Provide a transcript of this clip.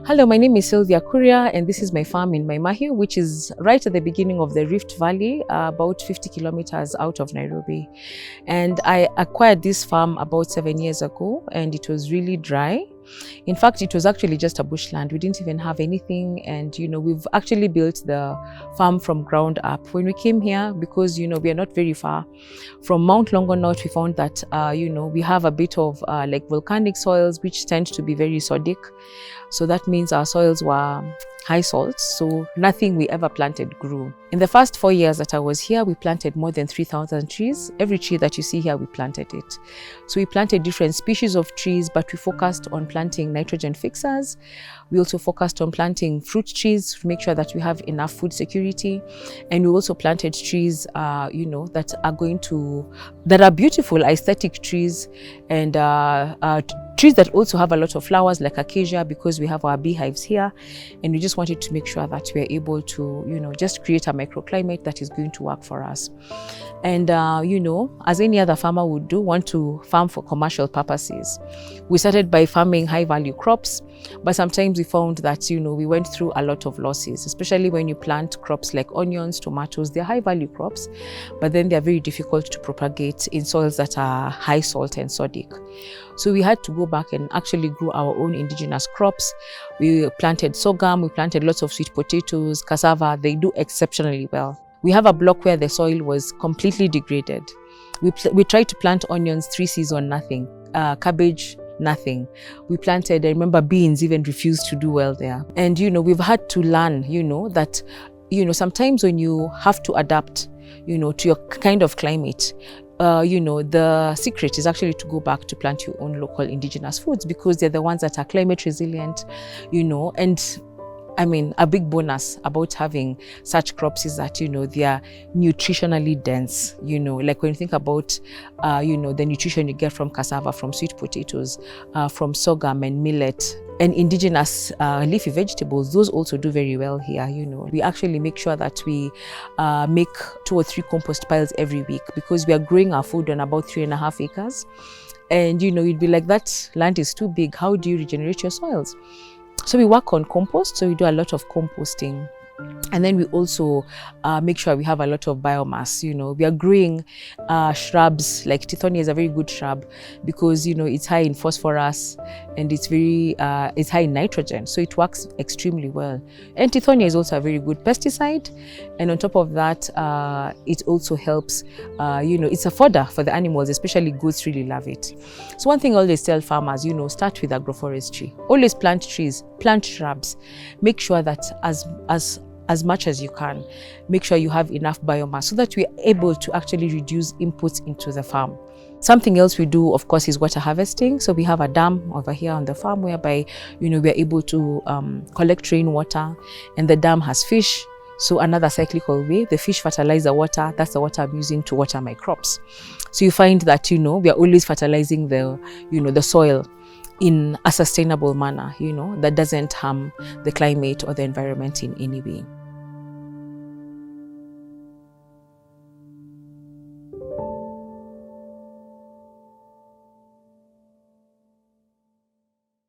Hello, my name is Sylvia Kuria, and this is my farm in Maimahiu, which is right at the beginning of the Rift Valley, about 50 kilometers out of Nairobi. And I acquired this farm about 7 years ago, and it was really dry. In fact, it was actually just a bushland. We didn't even have anything. And, we've actually built the farm from ground up. When we came here, because, we are not very far from Mount Longonot, we found that, we have a bit of like volcanic soils, which tend to be very sodic. So that means our soils were high salt, so nothing we ever planted grew. In the first 4 years that I was here, we planted more than 3,000 trees. Every tree that you see here, we planted it. So we planted different species of trees, but we focused on planting nitrogen fixers. We also focused on planting fruit trees to make sure that we have enough food security. And we also planted trees, that are beautiful, aesthetic trees, and trees that also have a lot of flowers like acacia, because we have our beehives here. And we just wanted to make sure that we're able to, just create a microclimate that is going to work for us. And, as any other farmer would do, want to farm for commercial purposes. We started by farming high value crops, but sometimes we found that, we went through a lot of losses, especially when you plant crops like onions, tomatoes. They're high value crops, but then they're very difficult to propagate in soils that are high salt and sodic. So we had to go back and actually grow our own indigenous crops. We planted sorghum, we planted lots of sweet potatoes, cassava. They do exceptionally well. We have a block where the soil was completely degraded. We tried to plant onions 3 seasons, nothing. Cabbage, nothing. We planted, I remember beans even refused to do well there. And, we've had to learn, that, sometimes when you have to adapt, to your kind of climate, the secret is actually to go back to plant your own local indigenous foods, because they're the ones that are climate resilient, and a big bonus about having such crops is that, they are nutritionally dense, like when you think about, the nutrition you get from cassava, from sweet potatoes, from sorghum and millet, and indigenous leafy vegetables, those also do very well here, We actually make sure that we make 2 or 3 compost piles every week, because we are growing our food on about 3.5 acres. And, you'd be like, that land is too big. How do you regenerate your soils? So we work on compost, so we do a lot of composting. And then we also make sure we have a lot of biomass. We are growing shrubs, like tithonia is a very good shrub, because, it's high in phosphorus and it's high in nitrogen. So it works extremely well. And tithonia is also a very good pesticide. And on top of that, it also helps, it's a fodder for the animals, especially goats really love it. So one thing I always tell farmers, start with agroforestry. Always plant trees, plant shrubs. Make sure that as much as you can, make sure you have enough biomass so that we're able to actually reduce inputs into the farm. Something else we do, of course, is water harvesting. So we have a dam over here on the farm whereby, we're able to collect rainwater, and the dam has fish. So another cyclical way, the fish fertilize the water. That's the water I'm using to water my crops. So you find that, we are always fertilizing the soil in a sustainable manner, that doesn't harm the climate or the environment in any way.